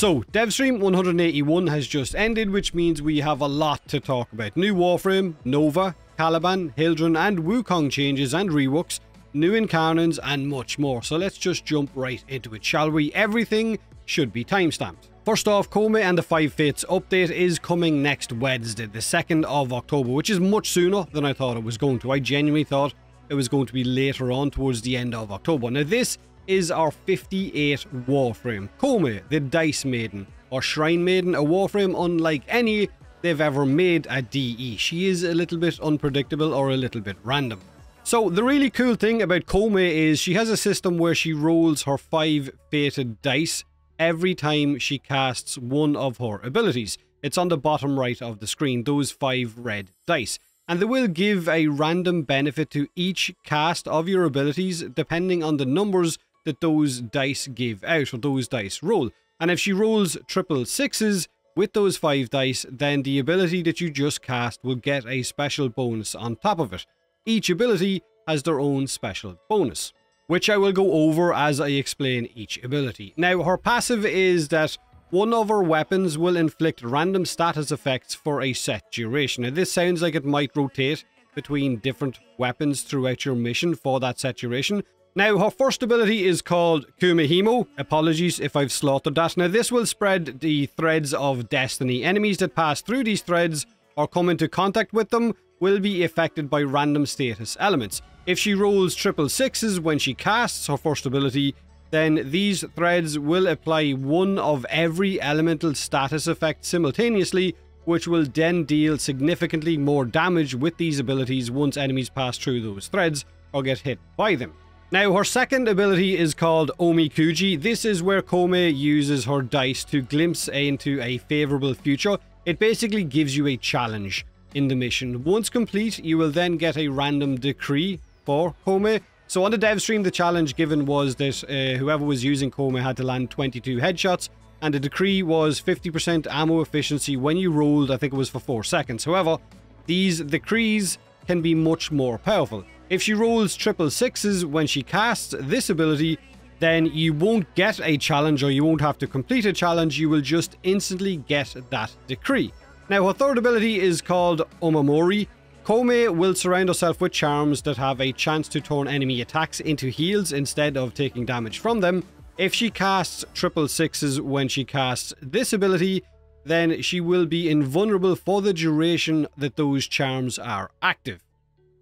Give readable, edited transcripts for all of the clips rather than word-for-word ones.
So, Devstream 181 has just ended, which means we have a lot to talk about. New Warframe, Nova, Caliban, Hildryn and Wukong changes and reworks, new Incarnons and much more. So let's just jump right into it, shall we? Everything should be timestamped. First off, Koumei and the 5 Fates update is coming next Wednesday, the 2nd of October, which is much sooner than I thought it was going to. I genuinely thought it was going to be later on towards the end of October. Now this is our 58 Warframe. Koumei, the Dice Maiden, or Shrine Maiden, a Warframe unlike any they've ever made at DE. She is a little bit unpredictable or a little bit random. So the really cool thing about Koumei is she has a system where she rolls her 5 fated dice every time she casts one of her abilities. It's on the bottom right of the screen, those 5 red dice. And they will give a random benefit to each cast of your abilities depending on the numbers that those dice give out, or those dice roll. And if she rolls triple sixes with those 5 dice, then the ability that you just cast will get a special bonus on top of it. Each ability has their own special bonus, which I will go over as I explain each ability. Now, her passive is that one of her weapons will inflict random status effects for a set duration. Now, this sounds like it might rotate between different weapons throughout your mission for that set duration. Now, her first ability is called Koumei. Apologies if I've slaughtered that. Now, this will spread the threads of destiny. Enemies that pass through these threads or come into contact with them will be affected by random status elements. If she rolls triple sixes when she casts her first ability, then these threads will apply one of every elemental status effect simultaneously, which will then deal significantly more damage with these abilities once enemies pass through those threads or get hit by them. Now, her second ability is called Ooyy. This is where Koumei uses her dice to glimpse into a favorable future. It basically gives you a challenge in the mission. Once complete, you will then get a random decree for Koumei. So on the dev stream, the challenge given was that whoever was using Koumei had to land 22 headshots, and the decree was 50% ammo efficiency when you rolled, I think it was for 4 seconds. However, these decrees can be much more powerful. If she rolls triple sixes when she casts this ability, then you won't get a challenge or you won't have to complete a challenge, you will just instantly get that decree. Now, her third ability is called Omamori. Koumei will surround herself with charms that have a chance to turn enemy attacks into heals instead of taking damage from them. If she casts triple sixes when she casts this ability, then she will be invulnerable for the duration that those charms are active.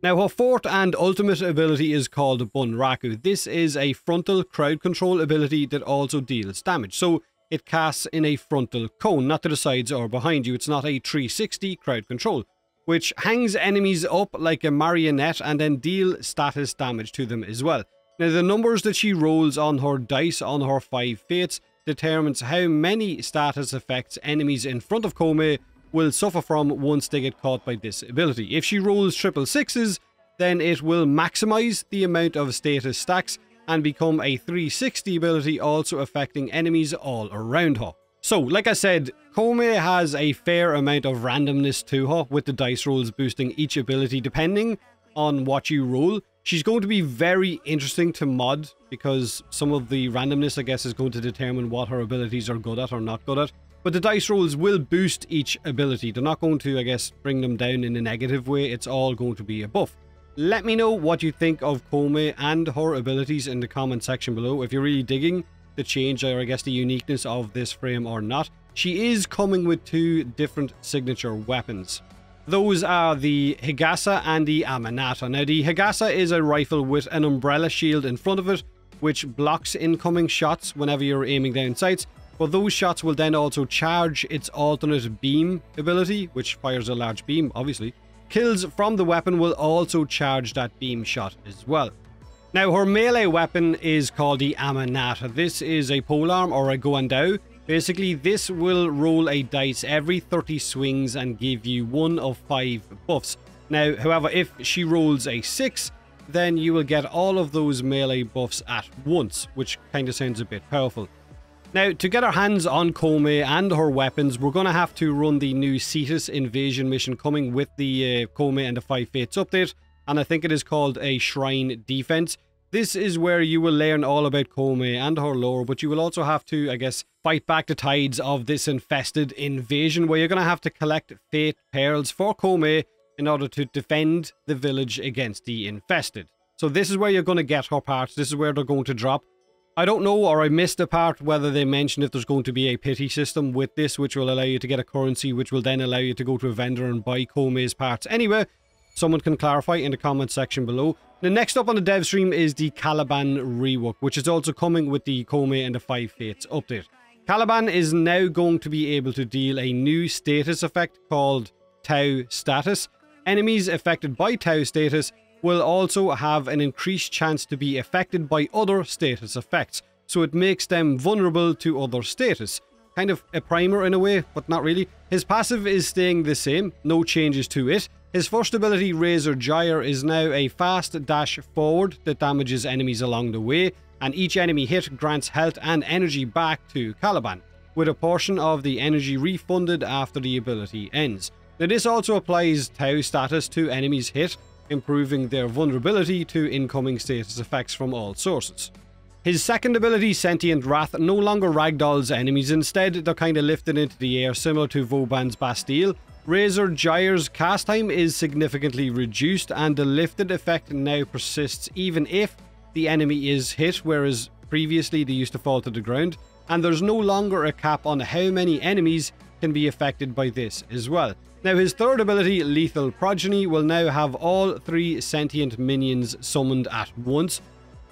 Now, her fourth and ultimate ability is called Bunraku. This is a frontal crowd control ability that also deals damage. So it casts in a frontal cone, not to the sides or behind you. It's not a 360 crowd control, which hangs enemies up like a marionette and then deal status damage to them as well. Now, the numbers that she rolls on her dice on her 5 fates determines how many status effects enemies in front of Koumei will suffer from once they get caught by this ability. If she rolls triple sixes, then it will maximize the amount of status stacks and become a 360 ability, also affecting enemies all around her. So, like I said, Koumei has a fair amount of randomness to her, with the dice rolls boosting each ability depending on what you roll. She's going to be very interesting to mod because some of the randomness, I guess, is going to determine what her abilities are good at or not good at. But the dice rolls will boost each ability. They're not going to, I guess, bring them down in a negative way. It's all going to be a buff. Let me know what you think of Koumei and her abilities in the comment section below. If you're really digging the change, or I guess the uniqueness of this frame or not. She is coming with 2 different signature weapons. Those are the Higasa and the Amanata. Now, the Higasa is a rifle with an umbrella shield in front of it, which blocks incoming shots whenever you're aiming down sights. But those shots will then also charge its alternate beam ability, which fires a large beam, obviously. Kills from the weapon will also charge that beam shot as well. Now, her melee weapon is called the Amanata. This is a polearm or a guandao. Basically, this will roll a dice every 30 swings and give you 1 of 5 buffs. Now, however, if she rolls a 6, then you will get all of those melee buffs at once, which kind of sounds a bit powerful. Now, to get our hands on Koumei and her weapons, we're going to have to run the new Cyte invasion mission coming with the Koumei and the 5 Fates update, and I think it is called a Shrine Defense. This is where you will learn all about Koumei and her lore, but you will also have to, I guess, fight back the tides of this infested invasion, where you're going to have to collect fate pearls for Koumei in order to defend the village against the infested. So this is where you're going to get her parts. This is where they're going to drop. I don't know, or I missed a part, whether they mention if there's going to be a pity system with this, which will allow you to get a currency, which will then allow you to go to a vendor and buy Koumei's parts. Anyway, someone can clarify in the comment section below. The next up on the dev stream is the Caliban Rework, which is also coming with the Koumei and the 5 Fates update. Caliban is now going to be able to deal a new status effect called Tau Status. Enemies affected by Tau Status will also have an increased chance to be affected by other status effects, so it makes them vulnerable to other status. Kind of a primer in a way, but not really. His passive is staying the same, no changes to it. His first ability, Razor Gyre, is now a fast dash forward that damages enemies along the way, and each enemy hit grants health and energy back to Caliban, with a portion of the energy refunded after the ability ends. Now this also applies Tau status to enemies hit, improving their vulnerability to incoming status effects from all sources. His second ability, Sentient Wrath, no longer ragdolls enemies. Instead, they're kind of lifted into the air, similar to Vauban's Bastille. Razor Gyre's cast time is significantly reduced, and the lifted effect now persists even if the enemy is hit, whereas previously they used to fall to the ground. And there's no longer a cap on how many enemies can be affected by this as well. Now his third ability, Lethal Progeny, will now have all 3 sentient minions summoned at once,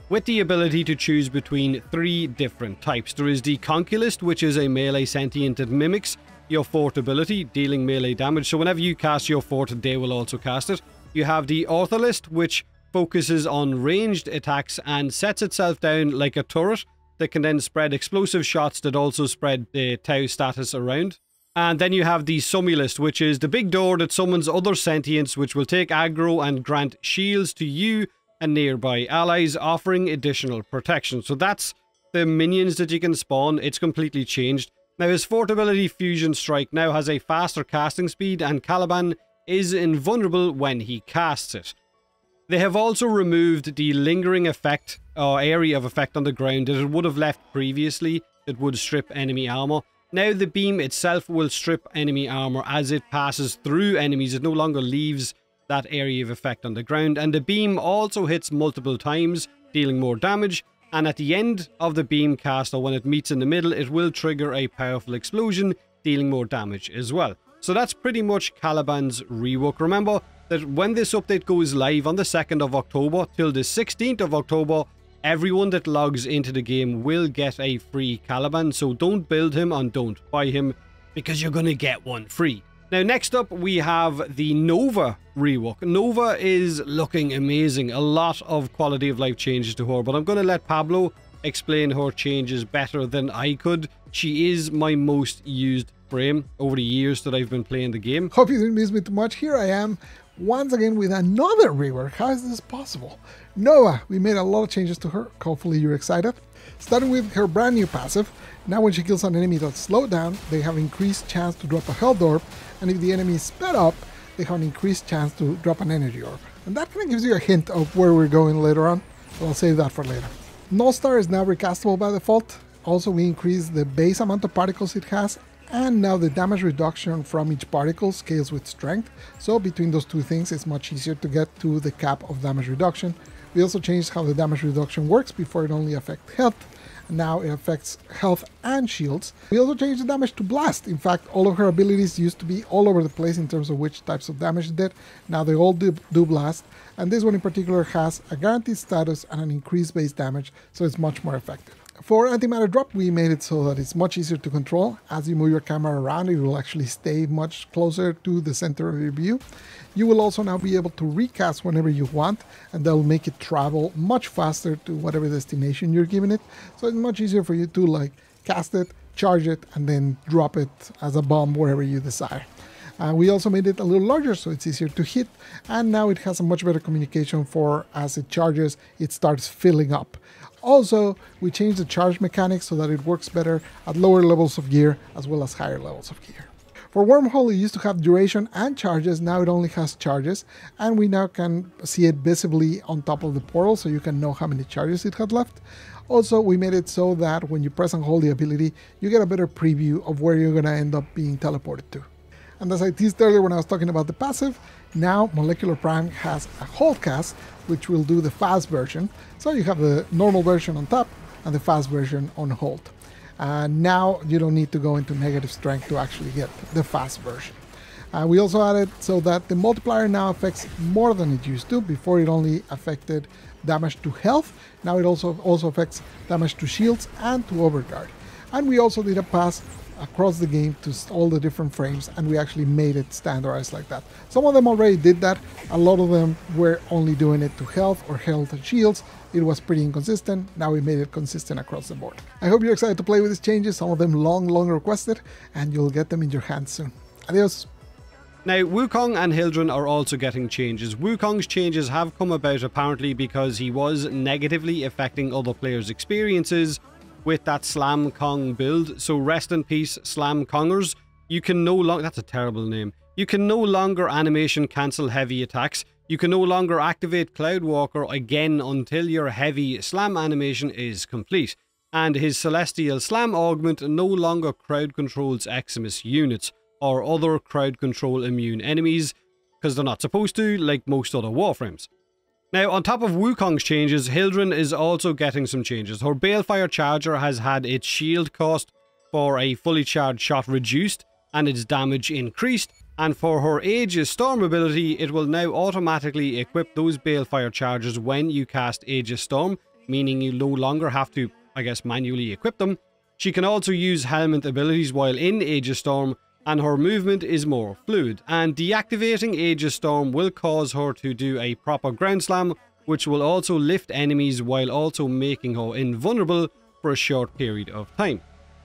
with the ability to choose between 3 different types. There is the Conculist, which is a melee sentient that mimics your fourth ability, dealing melee damage. So whenever you cast your fourth, they will also cast it. You have the Ortholist, which focuses on ranged attacks and sets itself down like a turret that can then spread explosive shots that also spread the Tau status around. And then you have the Summulist, which is the big door that summons other sentients, which will take aggro and grant shields to you and nearby allies, offering additional protection. So that's the minions that you can spawn. It's completely changed. Now his fourth ability, Fusion Strike, now has a faster casting speed, and Caliban is invulnerable when he casts it. They have also removed the lingering effect, or area of effect on the ground that it would have left previously that would strip enemy armor. Now the beam itself will strip enemy armor as it passes through enemies. It no longer leaves that area of effect on the ground, and the beam also hits multiple times, dealing more damage. And at the end of the beam cast, or when it meets in the middle, it will trigger a powerful explosion, dealing more damage as well. So that's pretty much Caliban's rework. Remember that when this update goes live on the 2nd of October till the 16th of October, everyone that logs into the game will get a free Caliban. So don't build him and don't buy him, because you're going to get one free. Now next up we have the Nova rework. Nova is looking amazing. A lot of quality of life changes to her, but I'm going to let Pablo explain her changes better than I could. She is my most used frame over the years that I've been playing the game. Hope you didn't miss me too much. Here I am once again with another rework. How is this possible? Nova, we made a lot of changes to her. Hopefully you're excited. Starting with her brand new passive. Now when she kills an enemy that's slowed down, they have increased chance to drop a health orb, and if the enemy is sped up, they have an increased chance to drop an energy orb. And that kind of gives you a hint of where we're going later on, but I'll save that for later. Null Star is now recastable by default. Also, we increased the base amount of particles it has, and now the damage reduction from each particle scales with strength. So between those two things, it's much easier to get to the cap of damage reduction. We also changed how the damage reduction works. Before it only affected health. Now it affects health and shields. We also changed the damage to blast. In fact, all of her abilities used to be all over the place in terms of which types of damage it did. Now they all do blast, and this one in particular has a guaranteed status and an increased base damage, so it's much more effective. For antimatter drop, we made it so that it's much easier to control. As you move your camera around, it will actually stay much closer to the center of your view. You will also now be able to recast whenever you want, and that will make it travel much faster to whatever destination you're giving it. So it's much easier for you to like cast it, charge it, and then drop it as a bomb wherever you desire. We also made it a little larger so it's easier to hit, and now it has a much better communication for as it charges, it starts filling up. Also, we changed the charge mechanics so that it works better at lower levels of gear as well as higher levels of gear. For Wormhole, it used to have duration and charges. Now it only has charges, and we now can see it visibly on top of the portal, so you can know how many charges it had left. Also, we made it so that when you press and hold the ability, you get a better preview of where you're going to end up being teleported to. And as I teased earlier when I was talking about the passive, now Molecular Prime has a hold cast, which will do the fast version. So you have the normal version on top and the fast version on hold. Now you don't need to go into negative strength to actually get the fast version. We also added so that the multiplier now affects more than it used to. Before it only affected damage to health. Now it also affects damage to shields and to overguard. And we also did a pass across the game to all the different frames, and we actually made it standardized like that. Some of them already did that. A lot of them were only doing it to health or health and shields. It was pretty inconsistent. Now we made it consistent across the board. I hope you're excited to play with these changes, some of them long requested, and you'll get them in your hands soon. Adios. Now, Wukong and Hildryn are also getting changes. Wukong's changes have come about apparently because he was negatively affecting other players' experiences with that Slam Kong build. So rest in peace, Slam Kongers. You can no longer... That's a terrible name. You can no longer animation cancel heavy attacks. You can no longer activate Cloudwalker again until your heavy slam animation is complete. And his Celestial Slam augment no longer crowd controls Eximus units or other crowd control immune enemies, because they're not supposed to, like most other Warframes. Now, on top of Wukong's changes, Hildryn is also getting some changes. Her Balefire Charger has had its shield cost for a fully charged shot reduced and its damage increased, and for her Aegis Storm ability, it will now automatically equip those Balefire Chargers when you cast Aegis Storm, meaning you no longer have to, I guess, manually equip them. She can also use Helmet abilities while in Aegis Storm, and her movement is more fluid, and deactivating Aegis Storm will cause her to do a proper ground slam, which will also lift enemies while also making her invulnerable for a short period of time.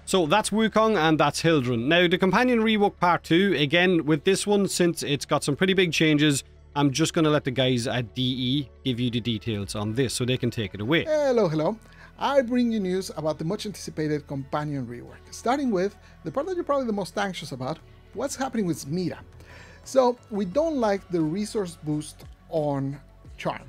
So that's Wukong and that's Hildryn. Now the Companion Rework Part 2, again with this one, since it's got some pretty big changes, I'm just going to let the guys at DE give you the details on this so they can take it away. Hello. I bring you news about the much anticipated Companion Rework, starting with the part that you're probably the most anxious about, what's happening with Mira. So we don't like the resource boost on Charm.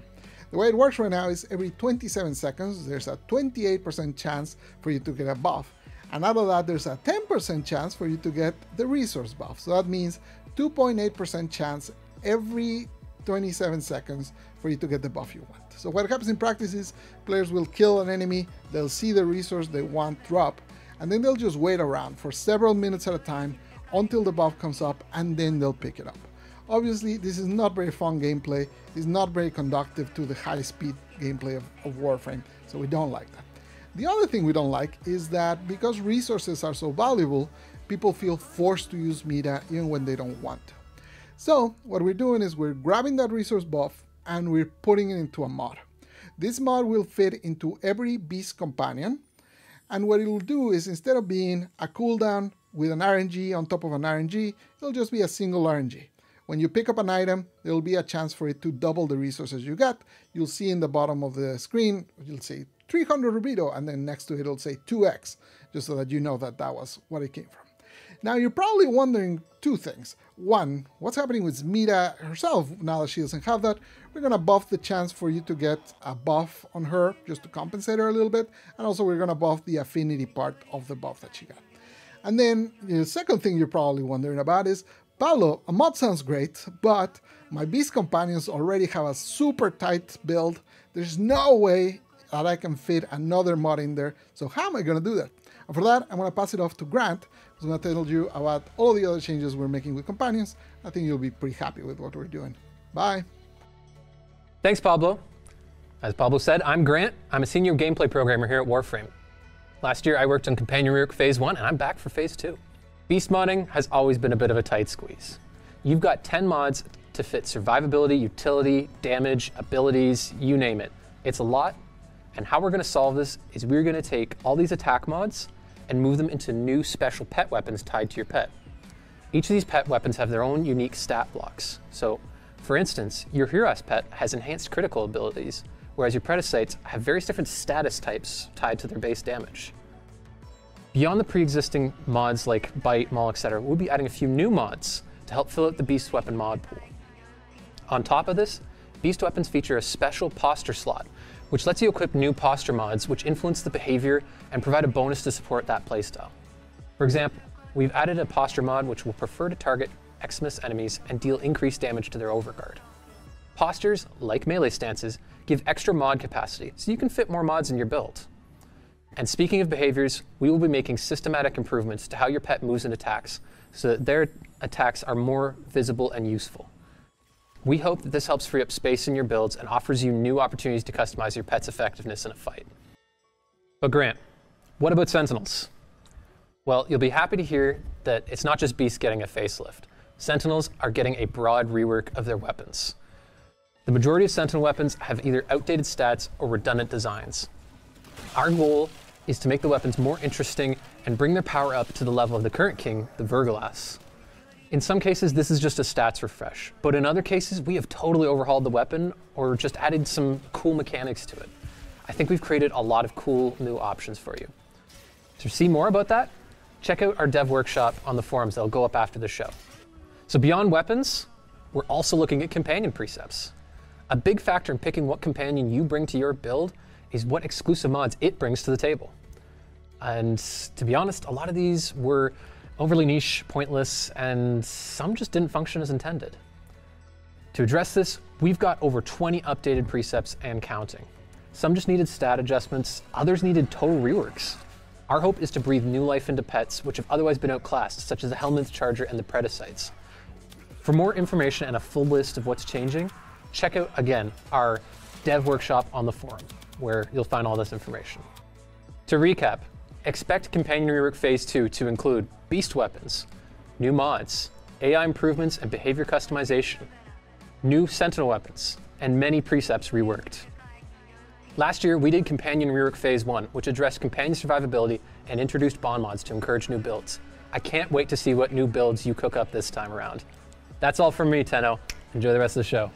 The way it works right now is every 27 seconds there's a 28% chance for you to get a buff, and out of that there's a 10% chance for you to get the resource buff. So that means 2.8% chance every 27 seconds for you to get the buff you want. So what happens in practice is players will kill an enemy, they'll see the resource they want drop, and then they'll just wait around for several minutes at a time until the buff comes up, and then they'll pick it up. Obviously, this is not very fun gameplay, it's not very conductive to the high-speed gameplay of Warframe, so we don't like that. The other thing we don't like is that because resources are so valuable, people feel forced to use Mira even when they don't want to. So what we're doing is we're grabbing that resource buff and we're putting it into a mod. This mod will fit into every Beast Companion, and what it'll do is instead of being a cooldown with an RNG on top of an RNG, it'll just be a single RNG. When you pick up an item, there will be a chance for it to double the resources you got. You'll see in the bottom of the screen, you'll say 300 rubido, and then next to it, it'll say 2x, just so that you know that that was what it came from. Now, you're probably wondering two things. One, what's happening with Mira herself now that she doesn't have that? We're going to buff the chance for you to get a buff on her, just to compensate her a little bit. And also, we're going to buff the affinity part of the buff that she got. And then, the second thing you're probably wondering about is, Pablo, a mod sounds great, but my Beast Companions already have a super tight build. There's no way that I can fit another mod in there. So how am I going to do that? And for that, I'm going to pass it off to Grant, who's going to tell you about all the other changes we're making with Companions. I think you'll be pretty happy with what we're doing. Bye. Thanks, Pablo. As Pablo said, I'm Grant. I'm a senior gameplay programmer here at Warframe. Last year, I worked on Companion Rework Phase 1, and I'm back for Phase 2. Beast modding has always been a bit of a tight squeeze. You've got 10 mods to fit survivability, utility, damage, abilities, you name it. It's a lot, and how we're going to solve this is we're going to take all these attack mods and move them into new special pet weapons tied to your pet. Each of these pet weapons have their own unique stat blocks. So, for instance, your Hero's pet has enhanced critical abilities, whereas your Predicites have various different status types tied to their base damage. Beyond the pre-existing mods like Bite, Maul, etc., we'll be adding a few new mods to help fill out the Beast Weapon mod pool. On top of this, Beast Weapons feature a special posture slot, which lets you equip new posture mods which influence the behavior and provide a bonus to support that playstyle. For example, we've added a posture mod which will prefer to target Xmas enemies and deal increased damage to their overguard. Postures, like melee stances, give extra mod capacity, so you can fit more mods in your build. And speaking of behaviors, we will be making systematic improvements to how your pet moves and attacks, so that their attacks are more visible and useful. We hope that this helps free up space in your builds and offers you new opportunities to customize your pet's effectiveness in a fight. But Grant, what about Sentinels? Well, you'll be happy to hear that it's not just Beasts getting a facelift. Sentinels are getting a broad rework of their weapons. The majority of Sentinel weapons have either outdated stats or redundant designs. Our goal is to make the weapons more interesting and bring their power up to the level of the current king, the Verglas. In some cases, this is just a stats refresh, but in other cases, we have totally overhauled the weapon or just added some cool mechanics to it. I think we've created a lot of cool new options for you. To see more about that, check out our dev workshop on the forums that'll go up after the show. So beyond weapons, we're also looking at companion precepts. A big factor in picking what companion you bring to your build is what exclusive mods it brings to the table. And to be honest, a lot of these were overly niche, pointless, and some just didn't function as intended. To address this, we've got over 20 updated precepts and counting. Some just needed stat adjustments, others needed total reworks. Our hope is to breathe new life into pets which have otherwise been outclassed, such as the Helminth Charger and the Predicites. For more information and a full list of what's changing, check out, again, our dev workshop on the forum, where you'll find all this information. To recap, expect Companion Rework Phase 2 to include Beast Weapons, new mods, AI improvements and behavior customization, new Sentinel weapons, and many precepts reworked. Last year, we did Companion Rework Phase 1, which addressed companion survivability and introduced bond mods to encourage new builds. I can't wait to see what new builds you cook up this time around. That's all from me, Tenno. Enjoy the rest of the show.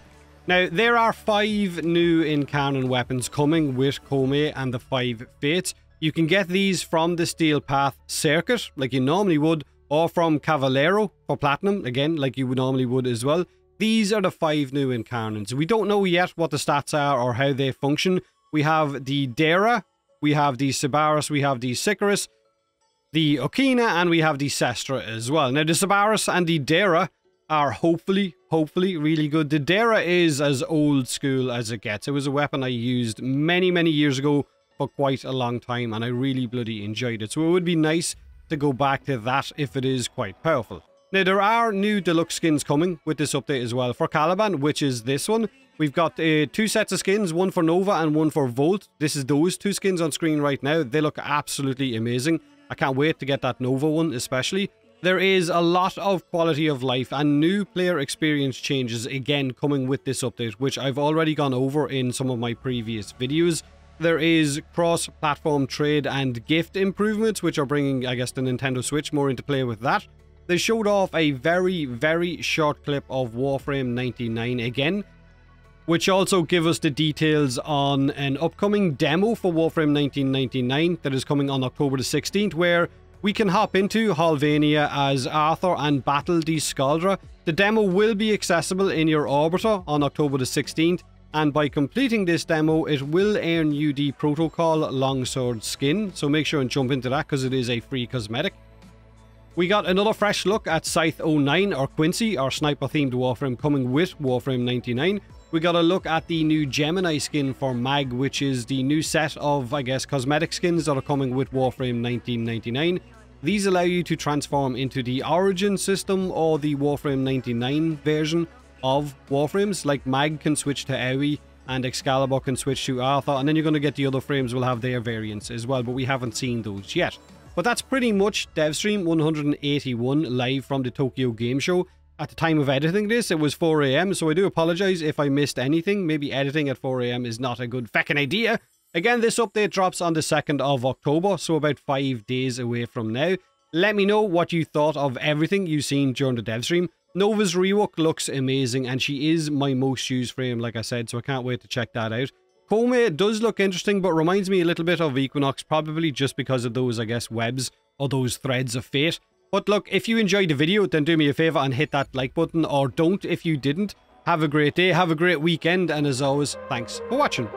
Now, there are 5 new Incarnon weapons coming with Koumei and the 5 Fates. You can get these from the Steel Path Circuit, like you normally would, or from Cavallero for Platinum, again, like you would normally would as well. These are the 5 new Incarnons. We don't know yet what the stats are or how they function. We have the Dara, we have the Sibaris, we have the Sicarus, the Okina, and we have the Sestra as well. Now, the Sibaris and the Dara are hopefully really good. The Dara is as old school as it gets. It was a weapon I used many years ago for quite a long time, and I really bloody enjoyed it. So it would be nice to go back to that if it is quite powerful. Now, there are new deluxe skins coming with this update as well for Caliban, which is this one. We've got 2 sets of skins, one for Nova and one for Volt. This is those 2 skins on screen right now. They look absolutely amazing. I can't wait to get that Nova one especially. There is a lot of quality of life and new player experience changes again coming with this update, which I've already gone over in some of my previous videos. There is cross-platform trade and gift improvements, which are bringing, I guess, the Nintendo Switch more into play with that. They showed off a very short clip of Warframe 99 again, which also give us the details on an upcoming demo for Warframe 1999 that is coming on October the 16th, where we can hop into Halvania as Arthur and battle the Skaldra. The demo will be accessible in your Orbiter on October the 16th, and by completing this demo, it will earn you the Protocol Longsword skin, so make sure and jump into that because it is a free cosmetic. We got another fresh look at Cyte 09, or Quincy, our sniper-themed Warframe coming with Warframe 99. We got a look at the new Gemini skin for Mag, which is the new set of, I guess, cosmetic skins that are coming with Warframe 1999. These allow you to transform into the Origin system or the Warframe 99 version of Warframes. Like Mag can switch to Ooyy and Excalibur can switch to Arthur, and then you're going to get the other frames will have their variants as well, but we haven't seen those yet. But that's pretty much Devstream 181 live from the Tokyo Game Show. At the time of editing this, it was 4 AM, so I do apologize if I missed anything. Maybe editing at 4 AM is not a good feckin' idea. Again, this update drops on the 2nd of October, so about 5 days away from now. Let me know what you thought of everything you've seen during the dev stream. Nova's rework looks amazing, and she is my most used frame, like I said, so I can't wait to check that out. Koumei does look interesting, but reminds me a little bit of Equinox, probably just because of those, I guess, webs or those threads of fate. But look, if you enjoyed the video, then do me a favor and hit that like button, or don't if you didn't. Have a great day, have a great weekend, and as always, thanks for watching.